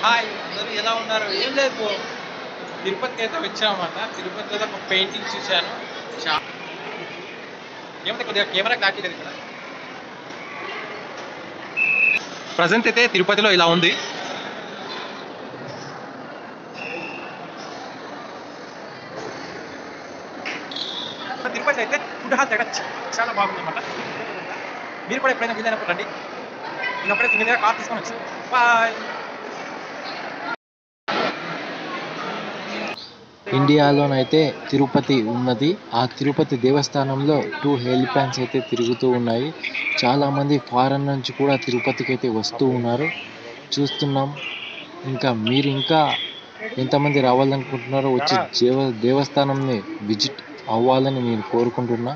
Hi అందరూ ఎలా ఉన్నారు? ఏం లేదు, తిరుపతికి అయితే వచ్చామన్నమాట. తిరుపతిలో ఒక పెయింటింగ్ చూశాను. చా ఏమంటే కొద్దిగా కెమెరా క్లారిటీ లేదు ఇక్కడ. ప్రజెంట్ అయితే తిరుపతిలో ఇలా ఉంది. తిరుపతి అయితే ఫుడ్ హాల్ దగ్గర చాలా బాగుంది అన్నమాట. మీరు కూడా ఎప్పుడైనా వీలైనప్పుడు రండి. నేను అప్పుడే సింగిల్గా కార్ తీసుకొని వచ్చాను. బాయ్. ఇండియాలోనైతే తిరుపతి ఉన్నది. ఆ తిరుపతి దేవస్థానంలో 2 హెలిప్యాడ్స్ అయితే తిరుగుతూ ఉన్నాయి. చాలామంది ఫారెన్ నుంచి కూడా తిరుపతికి అయితే వస్తూ ఉన్నారు, చూస్తున్నాం. మీరు ఇంకా ఎంతమంది రావాలనుకుంటున్నారో వచ్చి దేవస్థానంని విజిట్ అవ్వాలని నేను కోరుకుంటున్నా.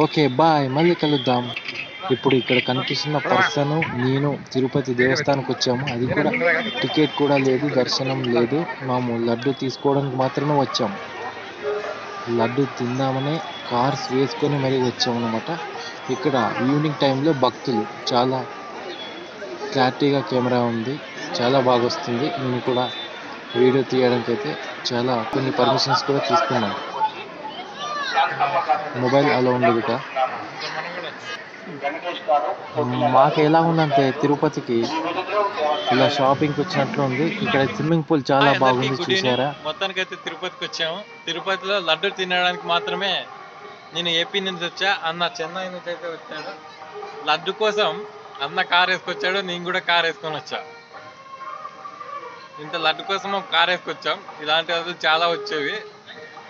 ఓకే బాయ్, మళ్ళీ కలుద్దాం. ఇప్పుడు ఇక్కడ కనిపిస్తున్న పర్సన్ నేను తిరుపతి దేవస్థానానికి వచ్చాము. అది కూడా టికెట్ కూడా లేదు, దర్శనం లేదు. మేము లడ్డు తీసుకోవడానికి మాత్రమే వచ్చాము. లడ్డు తిందామనే కార్స్ వేసుకొని మరీ వచ్చాము అనమాట. ఇక్కడ ఈవినింగ్ టైంలో భక్తులు చాలా క్లారిటీగా కెమెరా ఉంది, చాలా బాగా వస్తుంది. నేను కూడా వీడియో తీయడానికి అయితే చాలా కొన్ని పర్మిషన్స్ కూడా తీసుకున్నాను. మొబైల్ అలా ఉండదు ఇక. మాకు ఎలా ఉందంటే తిరుపతికి ఇలా షాపింగ్కి వచ్చినట్లు ఉంది. ఇక్కడ స్విమ్మింగ్ పూల్ చాలా బాగుంది, చూసారా? మొత్తానికి అయితే తిరుపతికి వచ్చాము. తిరుపతిలో లడ్డు తినడానికి మాత్రమే నేను ఏపీ నుంచి వచ్చా. అన్న చెన్నై నుంచి అయితే వచ్చాడు. లడ్డు కోసం అన్న కార్ వేసుకొచ్చాడు, నేను కూడా కార్ వేసుకొని వచ్చా. ఇంత లడ్డు కోసం కార్ వేసుకొచ్చాం. ఇలాంటి రోజులు చాలా వచ్చేవి,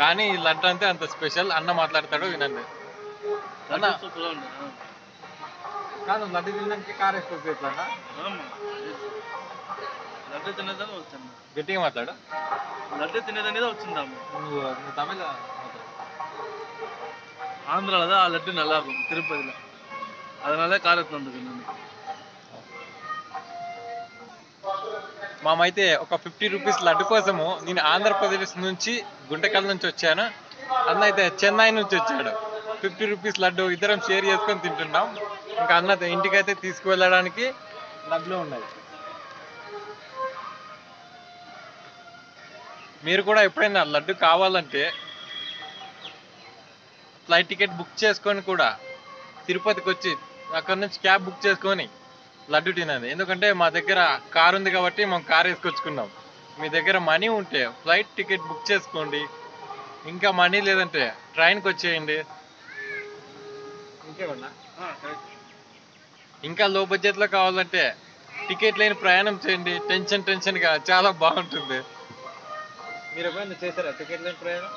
కానీ ఈ లడ్డు అంటే అంత స్పెషల్. అన్న మాట్లాడతాడు, వినండి. అన్న కాదు, లడ్డు తినడానికి కార్ వేసుకొచ్చు. లడ్డు తినేదని వచ్చాను. గట్టిగా మాట్లాడు. లడ్డు తినేదనేది వచ్చిందాము. నువ్వు తమిళ ஆந்திரால தான் லட்டு நல்லா இருக்கும், திருப்பதியில். அதனால காரத்து வந்துருக்கு. మామైతే ఒక 50 రూపీస్ లడ్డు కోసము నేను ఆంధ్రప్రదేశ్ నుంచి గుంటకల్ నుంచి వచ్చాను. అన్న అయితే చెన్నై నుంచి వచ్చాడు. 50 రూపీస్ లడ్డు ఇద్దరం షేర్ చేసుకొని తింటున్నాం. ఇంకా అన్న ఇంటికైతే తీసుకువెళ్ళడానికి డబ్బులు ఉన్నాయి. మీరు కూడా ఎప్పుడైనా లడ్డు కావాలంటే ఫ్లైట్ టికెట్ బుక్ చేసుకొని కూడా తిరుపతికి వచ్చి అక్కడ నుంచి క్యాబ్ బుక్ చేసుకొని లడ్డు తినండి. ఎందుకంటే మా దగ్గర కార్ ఉంది కాబట్టి మేము కార్ వేసుకొచ్చుకున్నాం. మీ దగ్గర మనీ ఉంటే ఫ్లైట్ టికెట్ బుక్ చేసుకోండి. ఇంకా మనీ లేదంటే ట్రైన్కి వచ్చేయండి. ఇంకేమన్నా ఇంకా లో బడ్జెట్లో కావాలంటే టికెట్ లేని ప్రయాణం చేయండి. టెన్షన్గా చాలా బాగుంటుంది. మీరు ఎప్పుడైనా చేశారా టికెట్ లేని ప్రయాణం?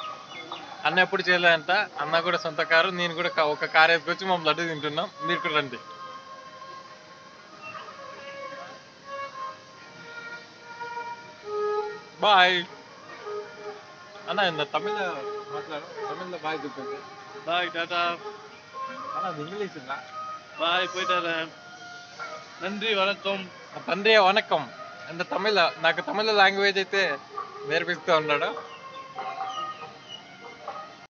అన్న ఎప్పుడు చేయలేదంట. అన్న కూడా సొంత కారు, నేను కూడా ఒక కార్ వేసుకొచ్చి మేము లడ్డు తింటున్నాం. మీరు కూడా రండి. బాయ్ అన్న. இந்த தமிழ்ல మాట్లాడు, தமிழ்ல బాయ్ చెప్పండి. பாய், டாடா. అన్న ఇంగ్లీష్ ఉందా? பாய், போயிட்டு வரேன். நன்றி, வணக்கம். తండ్రి వనకం. అంటే తమిళ, నాకు తమిళ లాంగ్వేజ్ అయితే నేర్పిస్తూ ఉన్నాడు.